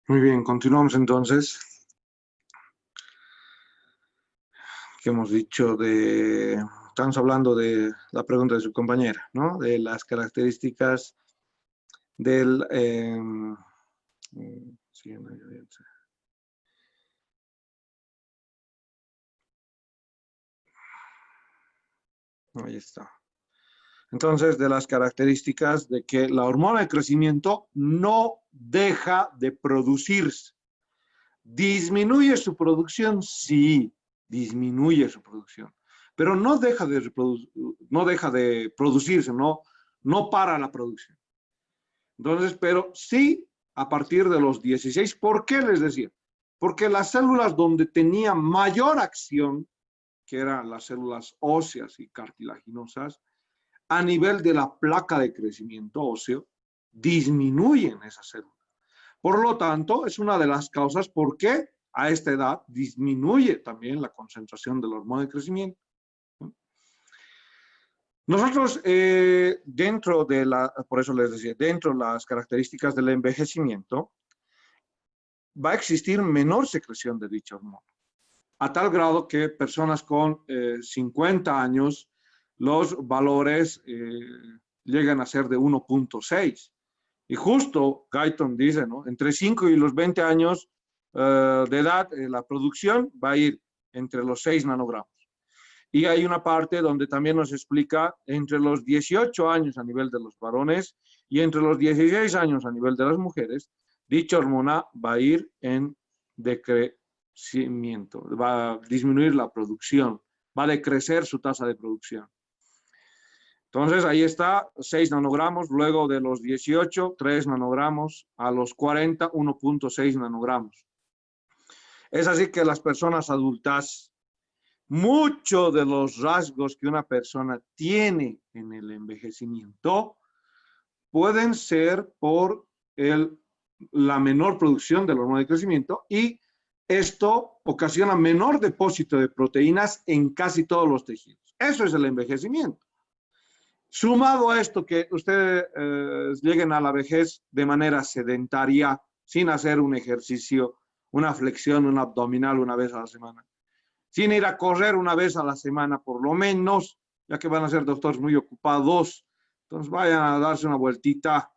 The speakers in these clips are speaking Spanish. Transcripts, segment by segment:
Muy bien, continuamos entonces. Que hemos dicho estamos hablando de la pregunta de su compañera, ¿no? De las características del, sí, ahí está. Entonces, de las características de que la hormona de crecimiento no deja de producirse. ¿Disminuye su producción? Sí, disminuye su producción. Pero no deja de producirse, no para la producción. Entonces, pero sí a partir de los 16. ¿Por qué les decía? Porque las células donde tenía mayor acción, que eran las células óseas y cartilaginosas, a nivel de la placa de crecimiento óseo, disminuyen esas células. Por lo tanto, es una de las causas por qué a esta edad disminuye también la concentración del hormona de crecimiento. Nosotros, por eso les decía, dentro de las características del envejecimiento, va a existir menor secreción de dicha hormona, a tal grado que personas con 50 años, los valores llegan a ser de 1.6. Y justo Guyton dice, ¿no? Entre 5 y los 20 años de edad, la producción va a ir entre los 6 nanogramos. Y hay una parte donde también nos explica entre los 18 años a nivel de los varones y entre los 16 años a nivel de las mujeres, dicha hormona va a ir en decrecimiento, va a disminuir la producción, va a decrecer su tasa de producción. Entonces, ahí está, 6 nanogramos, luego de los 18, 3 nanogramos, a los 40, 1.6 nanogramos. Es así que las personas adultas, muchos de los rasgos que una persona tiene en el envejecimiento pueden ser por la menor producción del hormona de crecimiento y esto ocasiona menor depósito de proteínas en casi todos los tejidos. Eso es el envejecimiento. Sumado a esto que ustedes lleguen a la vejez de manera sedentaria, sin hacer un ejercicio, una flexión, un abdominal una vez a la semana, sin ir a correr una vez a la semana por lo menos, ya que van a ser doctores muy ocupados, entonces vayan a darse una vueltita,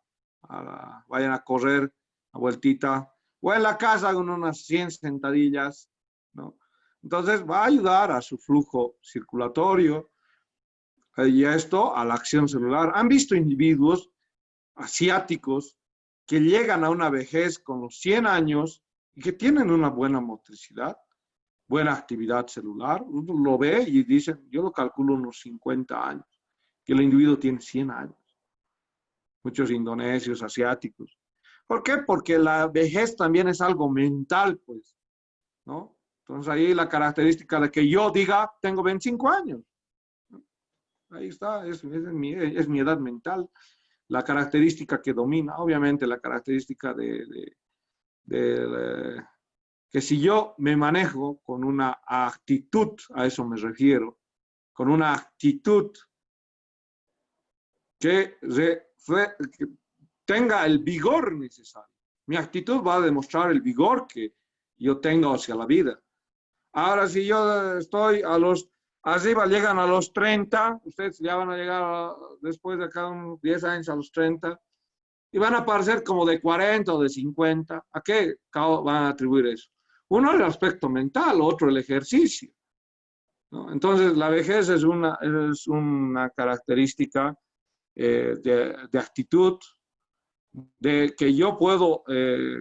vayan a correr una vueltita, o en la casa con unas 100 sentadillas, ¿no? Entonces va a ayudar a su flujo circulatorio, y esto a la acción celular. ¿Han visto individuos asiáticos que llegan a una vejez con los 100 años y que tienen una buena motricidad, buena actividad celular? Uno lo ve y dice, yo lo calculo unos 50 años, que el individuo tiene 100 años. Muchos indonesios, asiáticos. ¿Por qué? Porque la vejez también es algo mental, pues, ¿no? Entonces ahí la característica de que yo diga, tengo 25 años. Ahí está, es mi edad mental. La característica que domina, obviamente la característica que si yo me manejo con una actitud, a eso me refiero, con una actitud que tenga el vigor necesario. Mi actitud va a demostrar el vigor que yo tengo hacia la vida. Ahora, si yo estoy arriba llegan a los 30, ustedes ya van a llegar después de cada unos 10 años a los 30, y van a parecer como de 40 o de 50. ¿A qué van a atribuir eso? Uno el aspecto mental, otro el ejercicio, ¿no? Entonces, la vejez es una característica de actitud, de que yo puedo,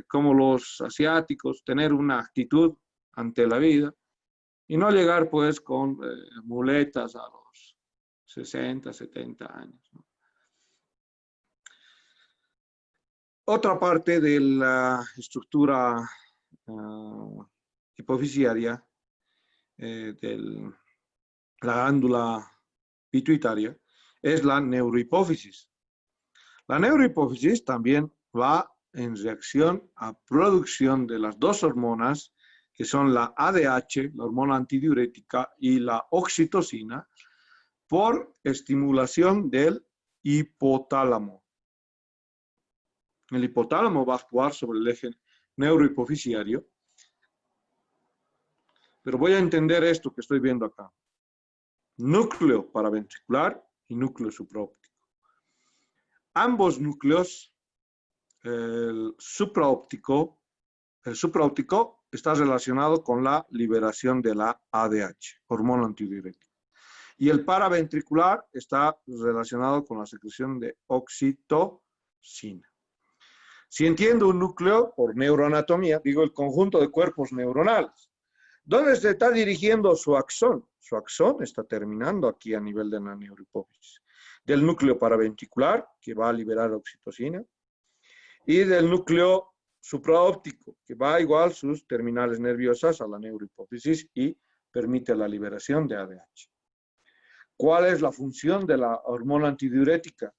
como los asiáticos, tener una actitud ante la vida y no llegar pues con muletas a los 60, 70 años, ¿no? Otra parte de la estructura hipofisiaria de la glándula pituitaria es la neurohipófisis. La neurohipófisis también va en reacción a producción de las dos hormonas, que son la ADH, la hormona antidiurética, y la oxitocina, por estimulación del hipotálamo. El hipotálamo va a actuar sobre el eje neurohipofisiario. Pero voy a entender esto que estoy viendo acá. Núcleo paraventricular y núcleo supraóptico. Ambos núcleos, el supraóptico está relacionado con la liberación de la ADH, hormona antidiurética. Y el paraventricular está relacionado con la secreción de oxitocina. Si entiendo un núcleo por neuroanatomía, digo el conjunto de cuerpos neuronales. ¿Dónde se está dirigiendo su axón? Su axón está terminando aquí a nivel de la neurohipófisis. Del núcleo paraventricular, que va a liberar oxitocina, y del núcleo supraóptico, que va igual sus terminales nerviosas a la neurohipófisis y permite la liberación de ADH. ¿Cuál es la función de la hormona antidiurética?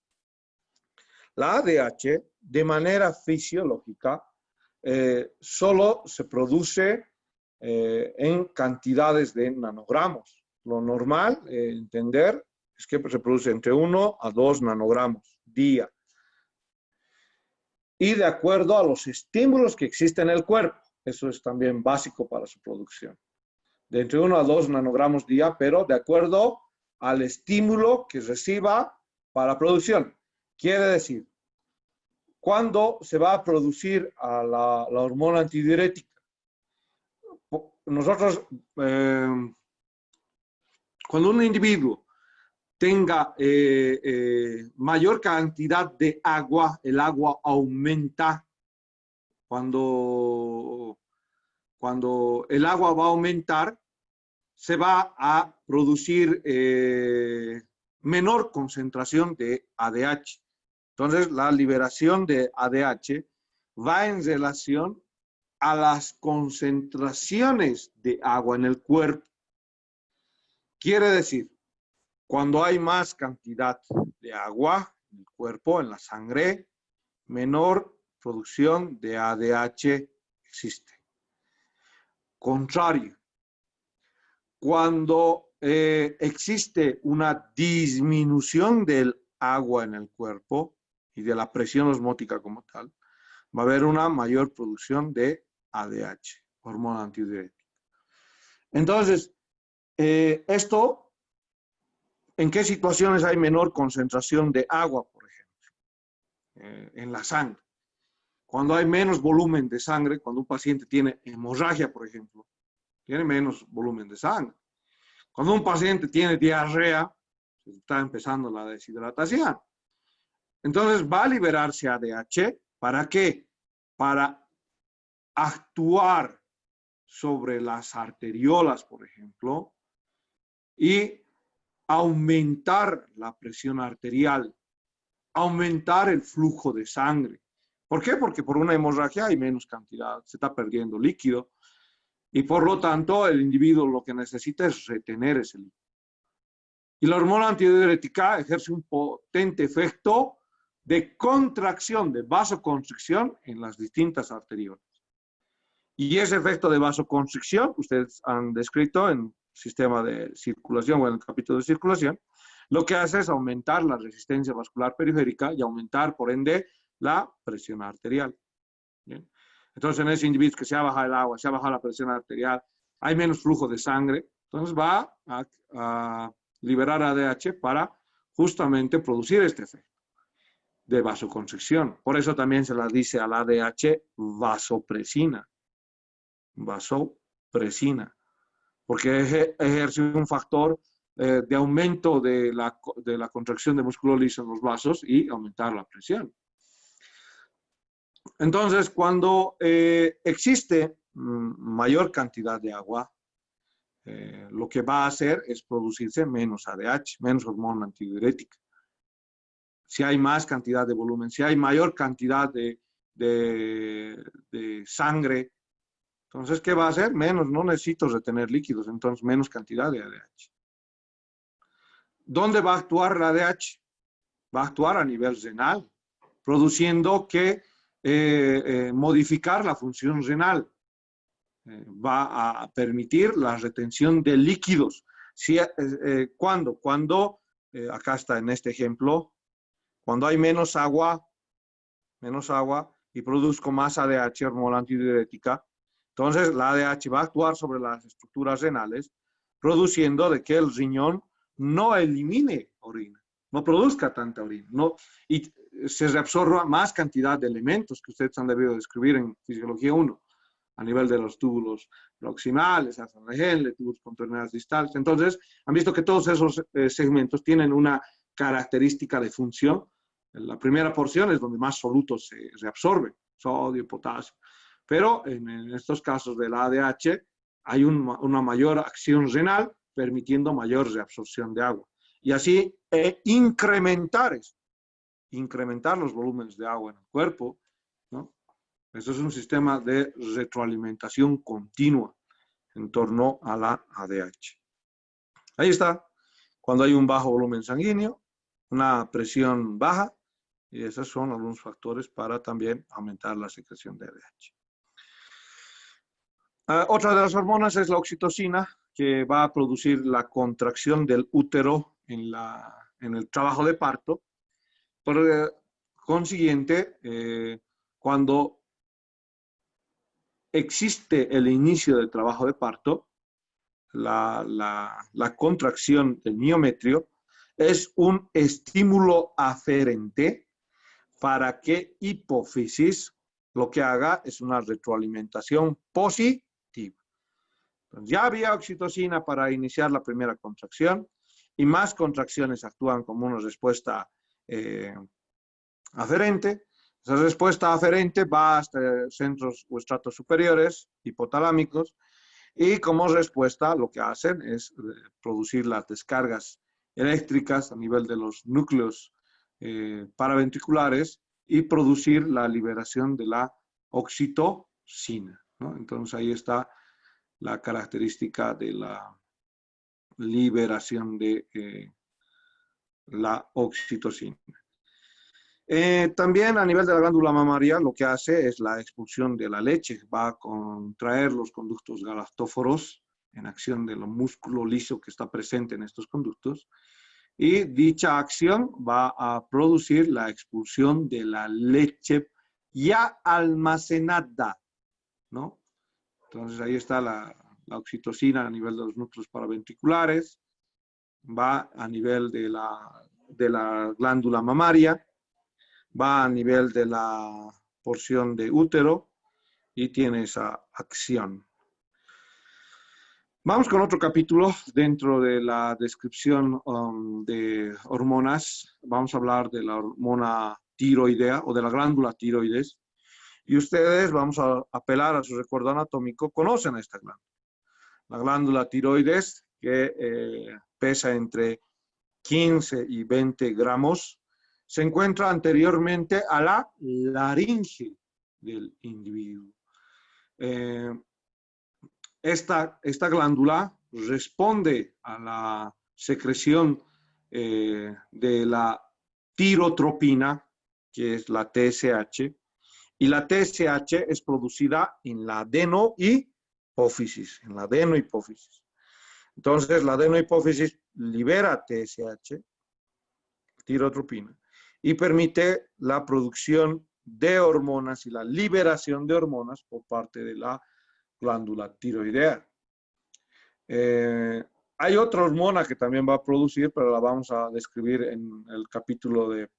La ADH, de manera fisiológica, solo se produce en cantidades de nanogramos. Lo normal, entender, es que se produce entre 1 a 2 nanogramos día. Y de acuerdo a los estímulos que existen en el cuerpo. Eso es también básico para su producción. De entre 1 a 2 nanogramos día, pero de acuerdo al estímulo que reciba para producción. Quiere decir, ¿cuándo se va a producir a la hormona antidiurética? Nosotros, cuando un individuo tenga mayor cantidad de agua, el agua aumenta. Cuando el agua va a aumentar, se va a producir menor concentración de ADH. Entonces, la liberación de ADH va en relación a las concentraciones de agua en el cuerpo. Quiere decir, cuando hay más cantidad de agua en el cuerpo, en la sangre, menor producción de ADH existe. Contrario, cuando existe una disminución del agua en el cuerpo y de la presión osmótica como tal, va a haber una mayor producción de ADH, hormona antidiurética. Entonces, esto, ¿en qué situaciones hay menor concentración de agua, por ejemplo? En la sangre. Cuando hay menos volumen de sangre, cuando un paciente tiene hemorragia, por ejemplo, tiene menos volumen de sangre. Cuando un paciente tiene diarrea, está empezando la deshidratación. Entonces va a liberarse ADH. ¿Para qué? Para actuar sobre las arteriolas, por ejemplo, y aumentar la presión arterial, aumentar el flujo de sangre. ¿Por qué? Porque por una hemorragia hay menos cantidad, se está perdiendo líquido y por lo tanto el individuo lo que necesita es retener ese líquido. Y la hormona antidiurética ejerce un potente efecto de contracción, de vasoconstricción en las distintas arteriolas. Y ese efecto de vasoconstricción, ustedes han descrito en el sistema de circulación o en el capítulo de circulación, lo que hace es aumentar la resistencia vascular periférica y aumentar, por ende, la presión arterial. ¿Bien? Entonces, en ese individuo que se ha bajado el agua, se ha bajado la presión arterial, hay menos flujo de sangre, entonces va a liberar ADH para justamente producir este efecto de vasoconstricción. Por eso también se la dice al ADH vasopresina. Vasopresina, porque ejerce un factor de aumento de la contracción de músculo liso en los vasos y aumentar la presión. Entonces, cuando existe mayor cantidad de agua, lo que va a hacer es producirse menos ADH, menos hormona antidiurética. Si hay más cantidad de volumen, si hay mayor cantidad de sangre, entonces, ¿qué va a hacer? Menos, no necesito retener líquidos, entonces menos cantidad de ADH. ¿Dónde va a actuar la ADH? Va a actuar a nivel renal, produciendo que modificar la función renal. Va a permitir la retención de líquidos. ¿Cuándo? Cuando, acá está en este ejemplo, cuando hay menos agua, y produzco más ADH, hormona antidiurética, entonces la ADH va a actuar sobre las estructuras renales, produciendo de que el riñón no elimine orina, no produzca tanta orina, no, y se reabsorba más cantidad de elementos que ustedes han debido describir en Fisiología 1, a nivel de los túbulos proximales, ARGL, túbulos contorneales distales. Entonces, han visto que todos esos segmentos tienen una característica de función. La primera porción es donde más solutos se reabsorben, sodio, potasio. Pero en estos casos de la ADH hay una mayor acción renal, permitiendo mayor reabsorción de agua. Y así incrementar los volúmenes de agua en el cuerpo, ¿no? Eso es un sistema de retroalimentación continua en torno a la ADH. Ahí está, cuando hay un bajo volumen sanguíneo, una presión baja, y esos son algunos factores para también aumentar la secreción de ADH. Otra de las hormonas es la oxitocina, que va a producir la contracción del útero en el trabajo de parto. Por consiguiente, cuando existe el inicio del trabajo de parto, la contracción del miometrio es un estímulo aferente para que hipófisis lo que haga es una retroalimentación positiva. Entonces, ya había oxitocina para iniciar la primera contracción y más contracciones actúan como una respuesta aferente. Esa respuesta aferente va hasta centros o estratos superiores, hipotalámicos, y como respuesta lo que hacen es producir las descargas eléctricas a nivel de los núcleos paraventriculares y producir la liberación de la oxitocina, ¿no? Entonces ahí está la característica de la liberación de la oxitocina. También a nivel de la glándula mamaria lo que hace es la expulsión de la leche, va a contraer los conductos galactóforos en acción de lo músculo liso que está presente en estos conductos, y dicha acción va a producir la expulsión de la leche ya almacenada, ¿no? Entonces ahí está la oxitocina a nivel de los núcleos paraventriculares, va a nivel de la glándula mamaria, va a nivel de la porción de útero y tiene esa acción. Vamos con otro capítulo dentro de la descripción de hormonas. Vamos a hablar de la hormona tiroidea o de la glándula tiroides. Y ustedes, vamos a apelar a su recuerdo anatómico, conocen esta glándula. La glándula tiroides, que pesa entre 15 y 20 gramos, se encuentra anteriormente a la laringe del individuo. Esta glándula responde a la secreción de la tirotropina, que es la TSH, y la TSH es producida en la adenohipófisis, Entonces, la adenohipófisis libera TSH, tirotropina, y permite la producción de hormonas y la liberación de hormonas por parte de la glándula tiroidea. Hay otra hormona que también va a producir, pero la vamos a describir en el capítulo de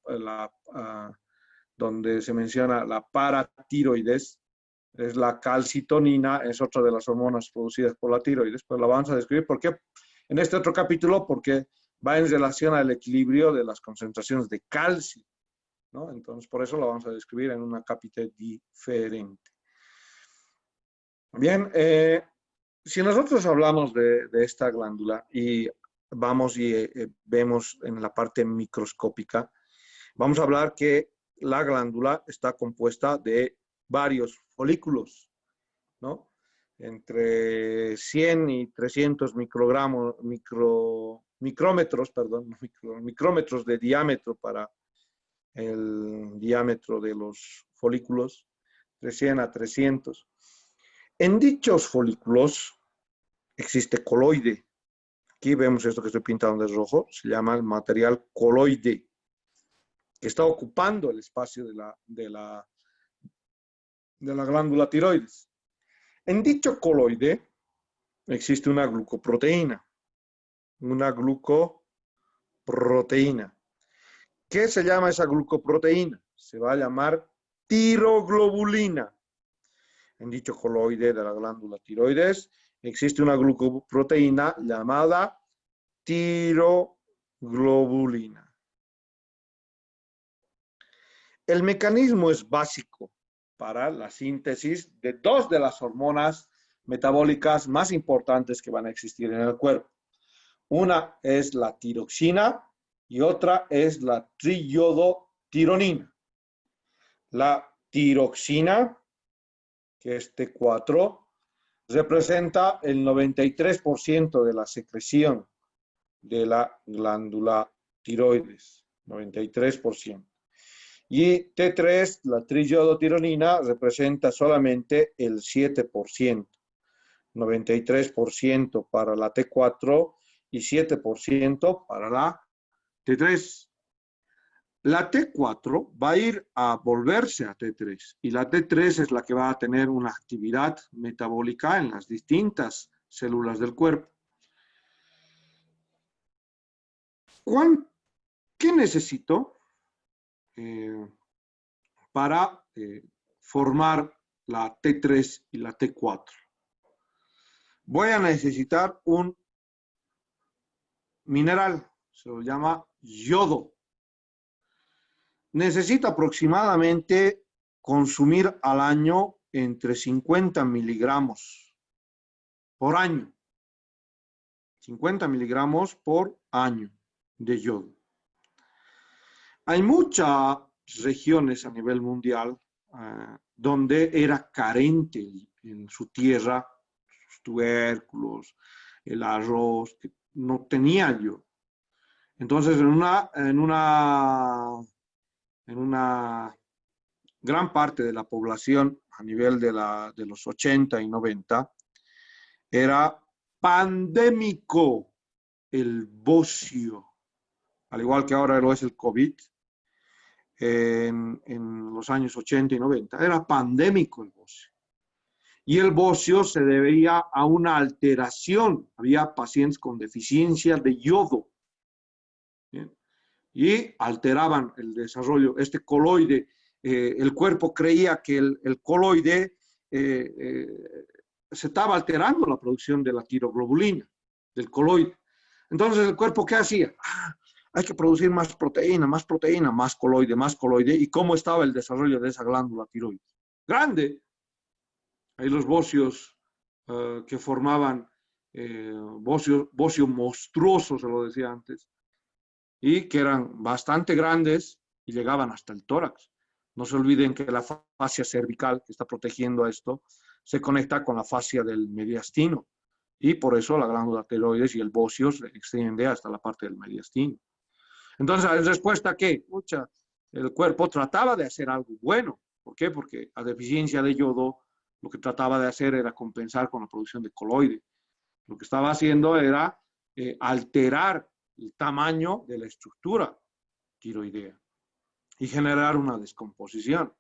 donde se menciona la paratiroides. Es la calcitonina, es otra de las hormonas producidas por la tiroides, pero la vamos a describir porque en este otro capítulo, porque va en relación al equilibrio de las concentraciones de calcio, ¿no? Entonces, por eso la vamos a describir en una capítulo diferente. Bien, si nosotros hablamos de esta glándula y vamos y vemos en la parte microscópica, vamos a hablar que la glándula está compuesta de varios folículos, ¿no? Entre 100 y 300 micrómetros de diámetro para el diámetro de los folículos, de 100 a 300. En dichos folículos existe coloide. Aquí vemos esto que estoy pintando de rojo, se llama el material coloide, que está ocupando el espacio de la glándula tiroides. En dicho coloide existe una glucoproteína. Una glucoproteína. ¿Qué se llama esa glucoproteína? Se va a llamar tiroglobulina. En dicho coloide de la glándula tiroides existe una glucoproteína llamada tiroglobulina. El mecanismo es básico para la síntesis de dos de las hormonas metabólicas más importantes que van a existir en el cuerpo. Una es la tiroxina y otra es la triiodotironina. La tiroxina, que es T4, representa el 93% de la secreción de la glándula tiroides, 93%. Y T3, la triiodotironina, representa solamente el 7%, 93% para la T4 y 7% para la T3. La T4 va a ir a volverse a T3 y la T3 es la que va a tener una actividad metabólica en las distintas células del cuerpo. ¿Qué necesito para formar la T3 y la T4? Voy a necesitar un mineral, se lo llama yodo. Necesita aproximadamente consumir al año entre 50 miligramos por año. 50 miligramos por año de yodo. Hay muchas regiones a nivel mundial donde era carente en su tierra, sus tubérculos, el arroz, que no tenía yodo. Entonces, en una gran parte de la población a nivel de los 80 y 90, era pandémico el bocio, al igual que ahora lo es el COVID. En los años 80 y 90, era pandémico el bocio. Y el bocio se debía a una alteración. Había pacientes con deficiencia de yodo. ¿Bien? Y alteraban el desarrollo. Este coloide, el cuerpo creía que el coloide se estaba alterando la producción de la tiroglobulina, del coloide. Entonces, ¿el cuerpo qué hacía? Hay que producir más proteína, más coloide, más coloide. ¿Y cómo estaba el desarrollo de esa glándula tiroides? Grande. Hay los bocios que formaban bocio monstruoso, se lo decía antes, y que eran bastante grandes y llegaban hasta el tórax. No se olviden que la fascia cervical que está protegiendo a esto se conecta con la fascia del mediastino y por eso la glándula tiroides y el bocio se extiende hasta la parte del mediastino. Entonces, ¿en respuesta a qué? El cuerpo trataba de hacer algo bueno. ¿Por qué? Porque a deficiencia de yodo, lo que trataba de hacer era compensar con la producción de coloide. Lo que estaba haciendo era alterar el tamaño de la estructura tiroidea y generar una descomposición.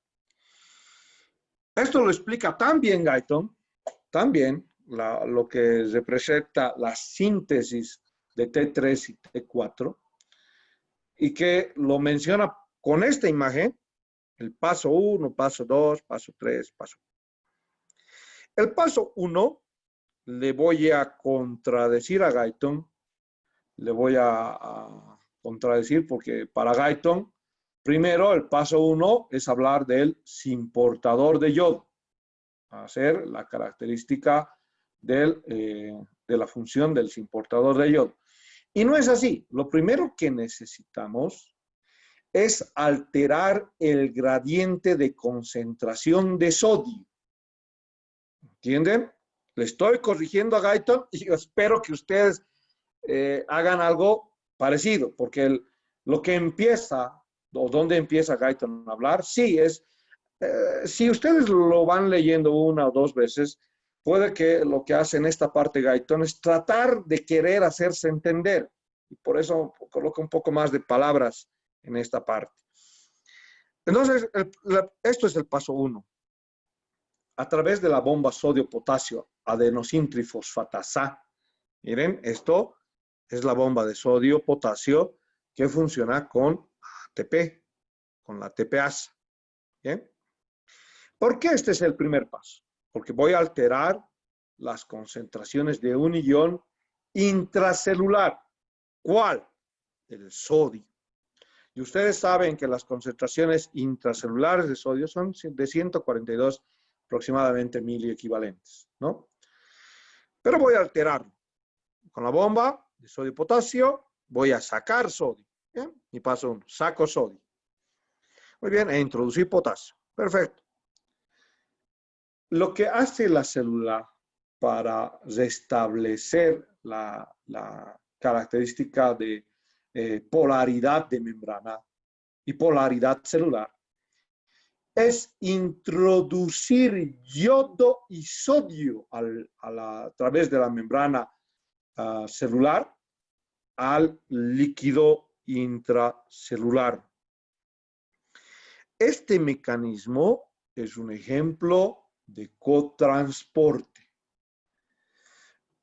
Esto lo explica tan bien Guyton, también lo que representa la síntesis de T3 y T4, y que lo menciona con esta imagen, el paso 1, paso 2, paso 3, paso 4. El paso 1 le voy a contradecir a Guyton, le voy a contradecir porque para Guyton, primero el paso 1 es hablar del simportador de yodo, hacer la característica de la función del simportador de yodo. Y no es así. Lo primero que necesitamos es alterar el gradiente de concentración de sodio. ¿Entienden? Le estoy corrigiendo a Guyton y espero que ustedes hagan algo parecido, porque lo que empieza, o donde empieza Guyton a hablar, sí es, si ustedes lo van leyendo una o dos veces, puede que lo que hace en esta parte Guyton es tratar de querer hacerse entender, y por eso coloca un poco más de palabras en esta parte. Entonces, esto es el paso 1. a través de la bomba sodio-potasio adenosintrifosfatasa. Miren, esto es la bomba de sodio-potasio que funciona con ATP, con la ATPasa. ¿Bien? ¿Por qué este es el primer paso? Porque voy a alterar las concentraciones de un ion intracelular. ¿Cuál? El sodio. Y ustedes saben que las concentraciones intracelulares de sodio son de 142 aproximadamente miliequivalentes, ¿no? Pero voy a alterarlo. Con la bomba de sodio-potasio voy a sacar sodio. ¿Bien? Y paso 1, saco sodio. Muy bien, e introducir potasio. Perfecto. Lo que hace la célula para restablecer la característica de polaridad de membrana y polaridad celular es introducir yodo y sodio a través de la membrana celular al líquido intracelular. Este mecanismo es un ejemplo de cotransporte.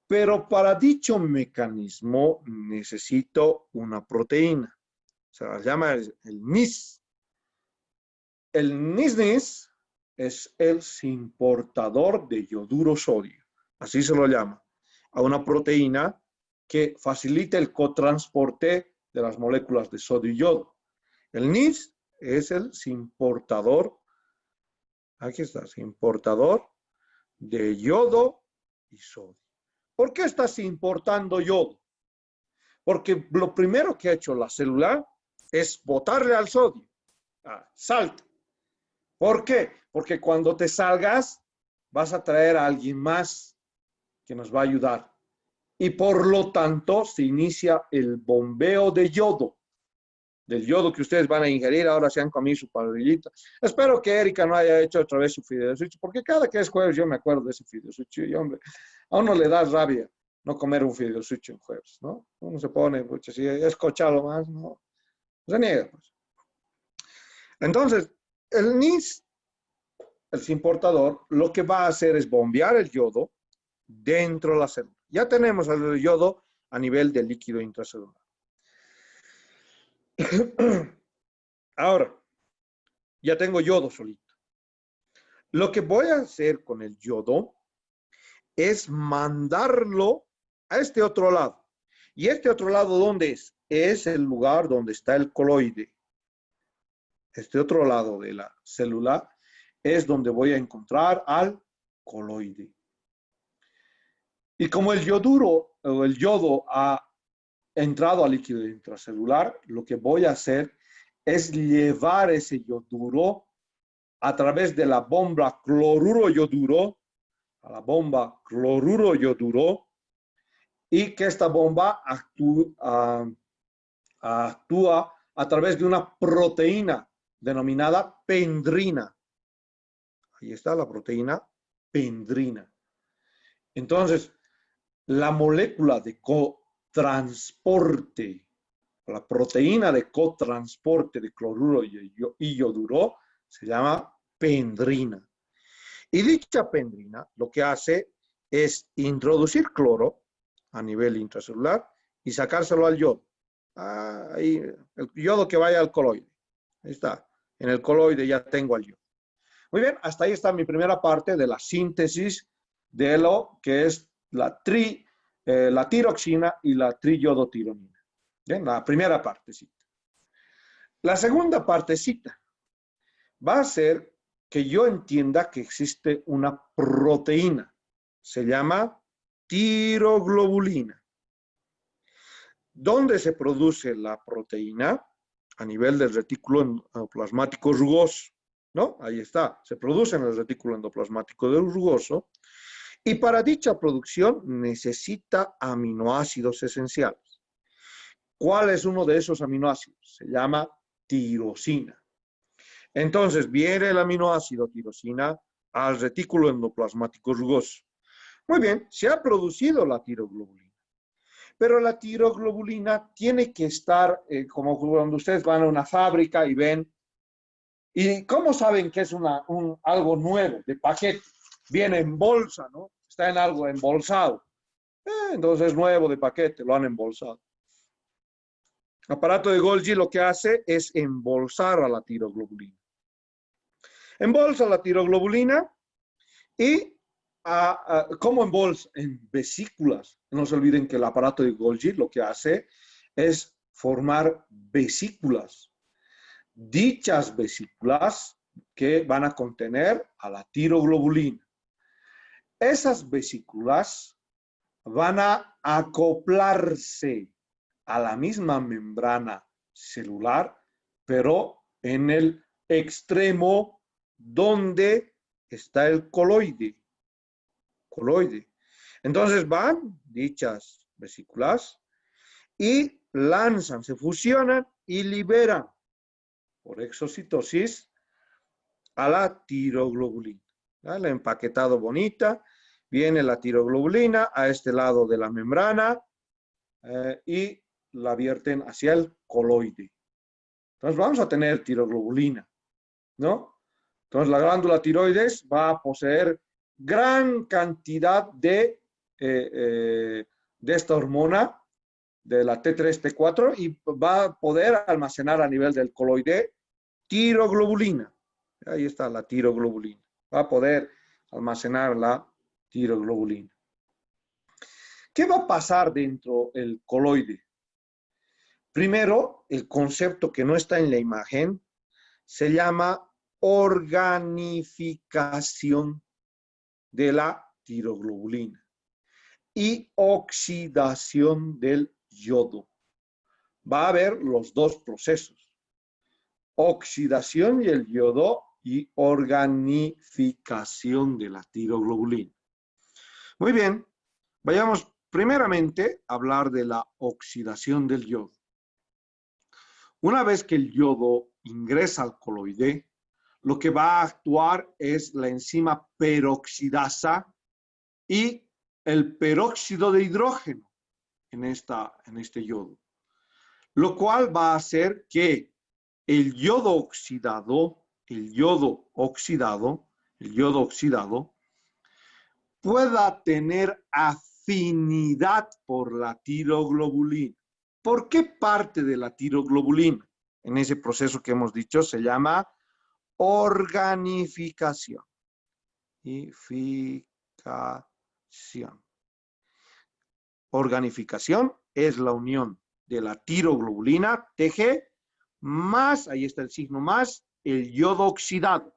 Pero para dicho mecanismo necesito una proteína. Se la llama el NIS. El NIS es el simportador de yoduro sodio. Así se lo llama. A una proteína que facilita el cotransporte de las moléculas de sodio y yodo. El NIS es el simportador, aquí está, simportador de yodo y sodio. ¿Por qué estás importando yodo? Porque lo primero que ha hecho la célula es botarle al sodio. Salta. ¿Por qué? Porque cuando te salgas vas a traer a alguien más que nos va a ayudar. Y por lo tanto se inicia el bombeo de yodo. Del yodo que ustedes van a ingerir, ahora se han comido su parrillita. Espero que Erika no haya hecho otra vez su fideo sushi, porque cada que es jueves yo me acuerdo de ese fideo sushi. Y hombre, a uno le da rabia no comer un fideo sushi en jueves, ¿no? Uno se pone, pucha, si es cochado más, no se niega. Pues. Entonces, el NIS, el simportador, lo que va a hacer es bombear el yodo dentro de la célula. Ya tenemos el yodo a nivel del líquido intracelular. Ahora, ya tengo yodo solito. Lo que voy a hacer con el yodo es mandarlo a este otro lado. ¿Y este otro lado dónde es? Es el lugar donde está el coloide. Este otro lado de la célula es donde voy a encontrar al coloide. Y como el yoduro o el yodo ha entrado al líquido intracelular, lo que voy a hacer es llevar ese yoduro a través de la bomba cloruro yoduro, a la bomba cloruro yoduro, y que esta bomba actúa a través de una proteína denominada pendrina. Ahí está la proteína pendrina. Entonces, la molécula de cotransporte, la proteína de cotransporte de cloruro y yoduro se llama pendrina. Y dicha pendrina lo que hace es introducir cloro a nivel intracelular y sacárselo al yodo. Ahí, el yodo que vaya al coloide. Ahí está. En el coloide ya tengo al yodo. Muy bien, hasta ahí está mi primera parte de la síntesis de lo que es la tiroxina y la triyodotironina. Bien, la primera partecita. La segunda partecita va a ser que yo entienda que existe una proteína. Se llama tiroglobulina. ¿Dónde se produce la proteína? A nivel del retículo endoplasmático rugoso, ¿no? Ahí está. Se produce en el retículo endoplasmático rugoso. Y para dicha producción necesita aminoácidos esenciales. ¿Cuál es uno de esos aminoácidos? Se llama tirosina. Entonces, viene el aminoácido tirosina al retículo endoplasmático rugoso. Muy bien, se ha producido la tiroglobulina. Pero la tiroglobulina tiene que estar, como cuando ustedes van a una fábrica y ven, ¿y cómo saben que es algo nuevo, de paquete? viene en bolsa, ¿no? Está en algo embolsado. Entonces es nuevo de paquete, lo han embolsado. Aparato de Golgi lo que hace es embolsar a la tiroglobulina. Embolsa la tiroglobulina y ¿cómo embolsa? En vesículas. No se olviden que el aparato de Golgi lo que hace es formar vesículas. Dichas vesículas que van a contener a la tiroglobulina. Esas vesículas van a acoplarse a la misma membrana celular, pero en el extremo donde está el coloide. Entonces van dichas vesículas y lanzan, se fusionan y liberan por exocitosis a la tiroglobulina. El empaquetado bonita, viene la tiroglobulina a este lado de la membrana y la vierten hacia el coloide. Entonces vamos a tener tiroglobulina, ¿no? Entonces la glándula tiroides va a poseer gran cantidad de esta hormona, de la T3, T4, y va a poder almacenar a nivel del coloide tiroglobulina. Ahí está la tiroglobulina. Va a poder almacenar la tiroglobulina. ¿Qué va a pasar dentro del coloide? Primero, el concepto que no está en la imagen se llama organificación de la tiroglobulina y oxidación del yodo. Va a haber los dos procesos, oxidación y el yodo y organificación de la tiroglobulina. Muy bien, vayamos primeramente a hablar de la oxidación del yodo. Una vez que el yodo ingresa al coloide, lo que va a actuar es la enzima peroxidasa y el peróxido de hidrógeno en este yodo, lo cual va a hacer que el yodo oxidado pueda tener afinidad por la tiroglobulina. ¿Por qué parte de la tiroglobulina? En ese proceso que hemos dicho se llama organificación. Organificación es la unión de la tiroglobulina, TG, más, ahí está el signo más, el yodo oxidado.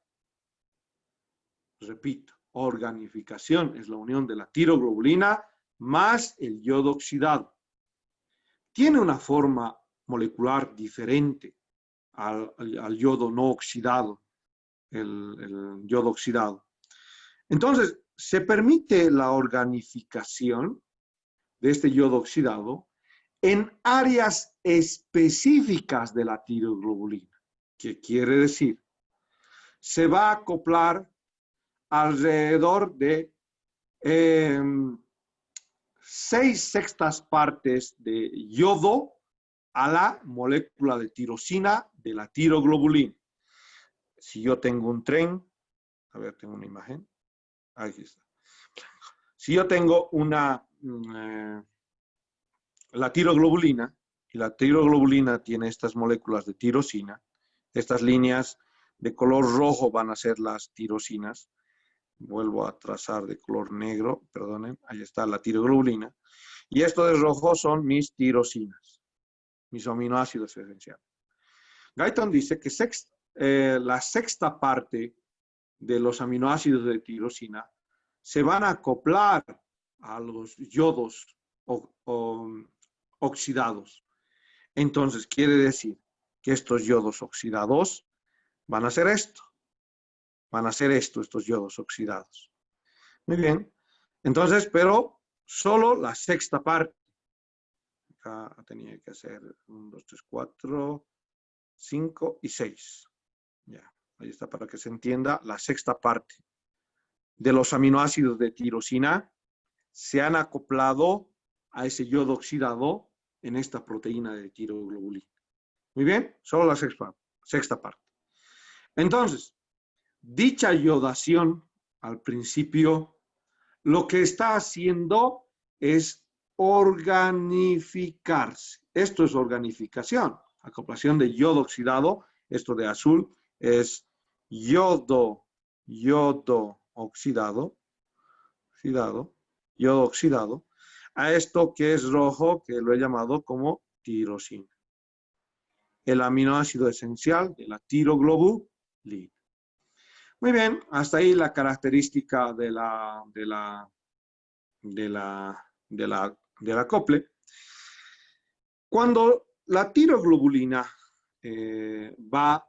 Repito, organificación es la unión de la tiroglobulina más el yodo oxidado. Tiene una forma molecular diferente al yodo no oxidado, el yodo oxidado. Entonces, se permite la organificación de este yodo oxidado en áreas específicas de la tiroglobulina. ¿Qué quiere decir? Se va a acoplar alrededor de 6/6 partes de yodo a la molécula de tirosina de la tiroglobulina. Si yo tengo un tren, a ver, tengo una imagen, aquí está. Si yo tengo la tiroglobulina, y la tiroglobulina tiene estas moléculas de tirosina, estas líneas de color rojo van a ser las tirosinas. Vuelvo a trazar de color negro, perdonen, ahí está la tiroglobulina. Y esto de rojo son mis tirosinas, mis aminoácidos esenciales. Guyton dice que la sexta parte de los aminoácidos de tirosina se van a acoplar a los yodos oxidados. Entonces, quiere decir que estos yodos oxidados van a hacer esto. Van a hacer estos yodos oxidados. Muy bien. Entonces, pero solo la sexta parte. Acá tenía que hacer 1, 2, 3, 4, 5 y 6. Ya, ahí está para que se entienda. La sexta parte de los aminoácidos de tirosina se han acoplado a ese yodo oxidado en esta proteína de tiroglobulina. Muy bien, solo la sexta parte. Entonces, dicha yodación al principio, lo que está haciendo es organificarse. Esto es organificación, acoplación de yodo oxidado. Esto de azul es yodo oxidado, yodo oxidado, a esto que es rojo, que lo he llamado como tirosina, el aminoácido esencial de la tiroglobulina. Muy bien, hasta ahí la característica del acople. Cuando la tiroglobulina va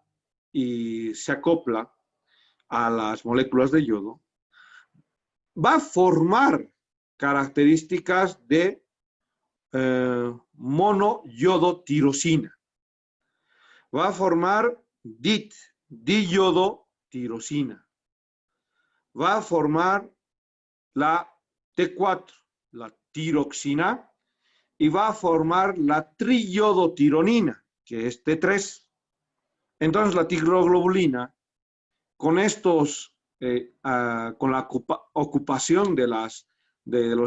y se acopla a las moléculas de yodo, va a formar características de monoyodotirosina. Va a formar diyodotirosina. Va a formar la T4, la tiroxina, y va a formar la triyodotironina, que es T3. Entonces la tiroglobulina, con estos, con la ocupación de los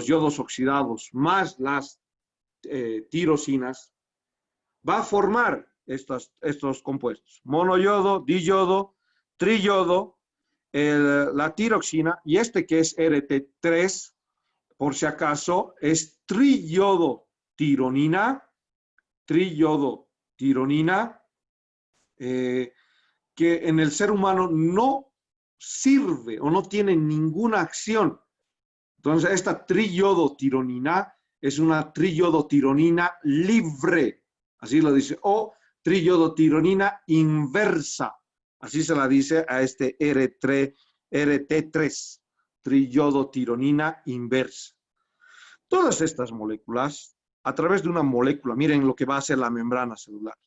yodos oxidados más las tirosinas, va a formar estos compuestos: monoyodo, diyodo, triyodo, la tiroxina, y este que es RT3, por si acaso, es triyodotironina, que en el ser humano no sirve o no tiene ninguna acción. Entonces, esta triyodotironina es una triyodotironina libre, así lo dice, o triyodotironina inversa, así se la dice a este RT3, triyodotironina inversa. Todas estas moléculas, a través de una molécula, miren lo que va a hacer la membrana celular,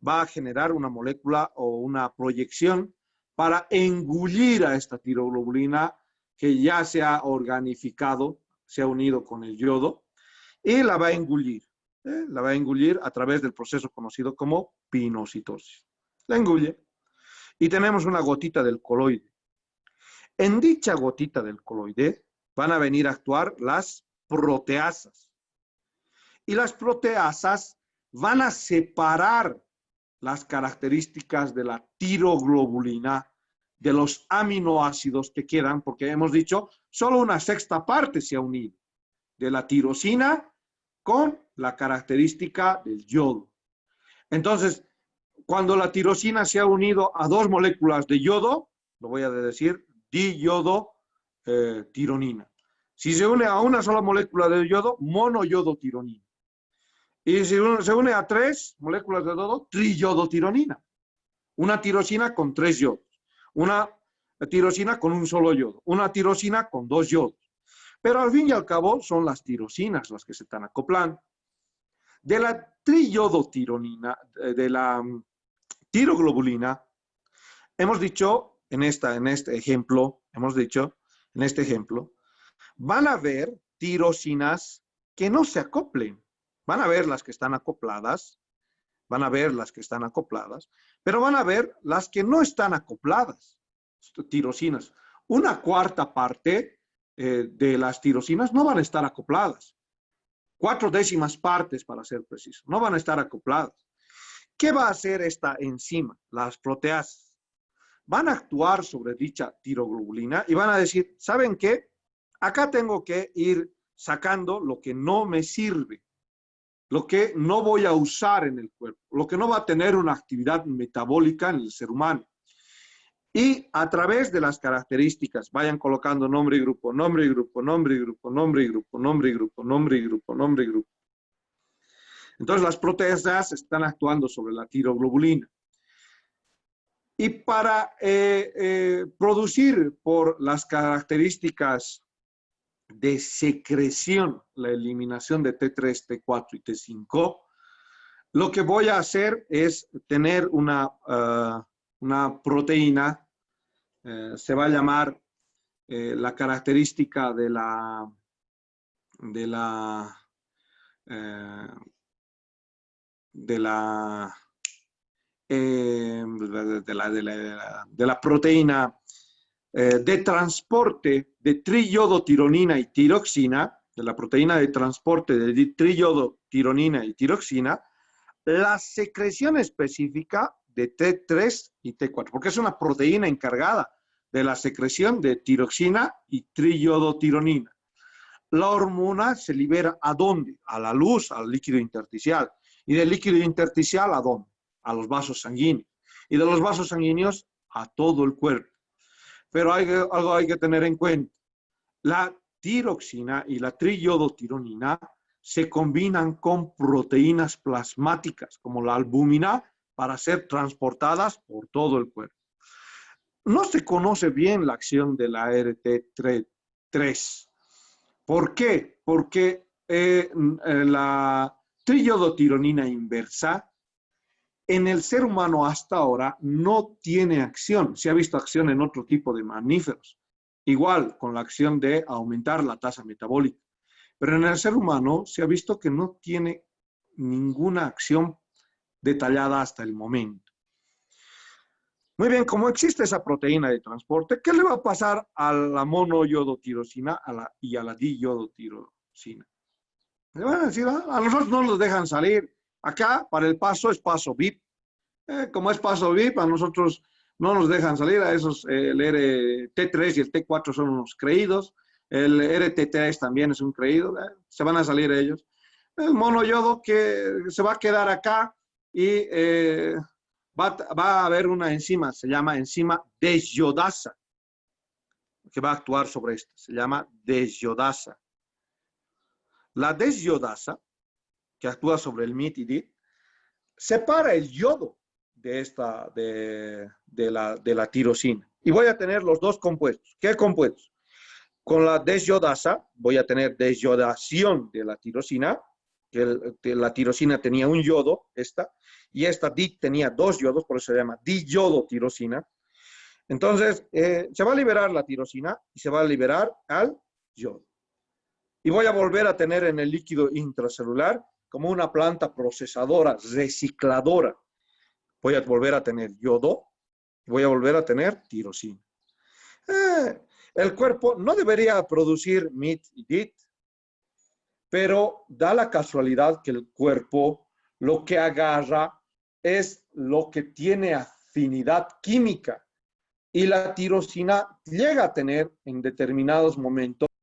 va a generar una molécula o una proyección para engullir a esta tiroglobulina que ya se ha organificado, se ha unido con el yodo, y la va a engullir. La va a engullir a través del proceso conocido como pinocitosis. La engulle. Y tenemos una gotita del coloide. En dicha gotita del coloide van a venir a actuar las proteasas. Y las proteasas van a separar las características de la tiroglobulina de los aminoácidos que quedan, porque hemos dicho, solo una sexta parte se ha unido de la tirosina con la característica del yodo. Entonces, cuando la tirosina se ha unido a dos moléculas de yodo, lo voy a decir, diyodotironina. Si se une a una sola molécula de yodo, monoyodotironina. Y si se une a tres moléculas de yodo, triyodotironina. Una tirosina con tres yodos. Una tirosina con un solo yodo. Una tirosina con dos yodos. Pero al fin y al cabo son las tirosinas las que se están acoplando. De la triyodotironina, de la tiroglobulina, hemos dicho en este ejemplo, van a haber tirosinas que no se acoplen. Van a ver las que están acopladas, pero van a ver las que no están acopladas, tirosinas. Una cuarta parte de las tirosinas no van a estar acopladas. 4/10 partes, para ser preciso, no van a estar acopladas. ¿Qué va a hacer esta enzima? Las proteasas van a actuar sobre dicha tiroglobulina y van a decir, ¿saben qué? Acá tengo que ir sacando lo que no me sirve, lo que no voy a usar en el cuerpo, lo que no va a tener una actividad metabólica en el ser humano. Y a través de las características, vayan colocando nombre y grupo, nombre y grupo, nombre y grupo, nombre y grupo, nombre y grupo, nombre y grupo, nombre y grupo. Entonces las proteasas están actuando sobre la tiroglobulina. Y para producir por las características de secreción, la eliminación de T3, T4 y T5, lo que voy a hacer es tener una proteína, se va a llamar la característica de la proteína de transporte de triiodotironina y tiroxina, de la proteína de transporte de triiodotironina y tiroxina, la secreción específica de T3 y T4, porque es una proteína encargada de la secreción de tiroxina y triiodotironina. La hormona se libera ¿a dónde? A la luz, al líquido intersticial. ¿Y del líquido intersticial a dónde? A los vasos sanguíneos. Y de los vasos sanguíneos a todo el cuerpo. Pero algo hay que tener en cuenta. La tiroxina y la triiodotironina se combinan con proteínas plasmáticas, como la albúmina, para ser transportadas por todo el cuerpo. No se conoce bien la acción de la ART3. ¿Por qué? Porque la triiodotironina inversa en el ser humano hasta ahora no tiene acción. Se ha visto acción en otro tipo de mamíferos. Igual con la acción de aumentar la tasa metabólica. Pero en el ser humano se ha visto que no tiene ninguna acción detallada hasta el momento. Muy bien, como existe esa proteína de transporte, ¿qué le va a pasar a la monoyodotirosina y a la diyodotirosina? Le van a decir, a nosotros no nos dejan salir. Acá, para el paso, es paso VIP. Como es paso VIP, a nosotros no nos dejan salir. A esos, el RT3 y el T4 son unos creídos. El RT3 también es un creído. Se van a salir ellos. El monoyodo que se va a quedar acá y va a haber una enzima, se llama enzima desyodasa, que va a actuar sobre esto. Se llama desyodasa. La desyodasa, que actúa sobre el MIT y DIT, separa el yodo de la tirosina. Y voy a tener los dos compuestos. ¿Qué compuestos? Con la desyodasa voy a tener desyodación de la tirosina, que la tirosina tenía un yodo, y esta DIT tenía dos yodos, por eso se llama diyodotirosina. Entonces, se va a liberar la tirosina y se va a liberar al yodo. Y voy a volver a tener en el líquido intracelular como una planta procesadora, recicladora. Voy a volver a tener yodo, voy a volver a tener tirosina. El cuerpo no debería producir MIT y DIT, pero da la casualidad que el cuerpo lo que agarra es lo que tiene afinidad química. Y la tirosina llega a tener en determinados momentos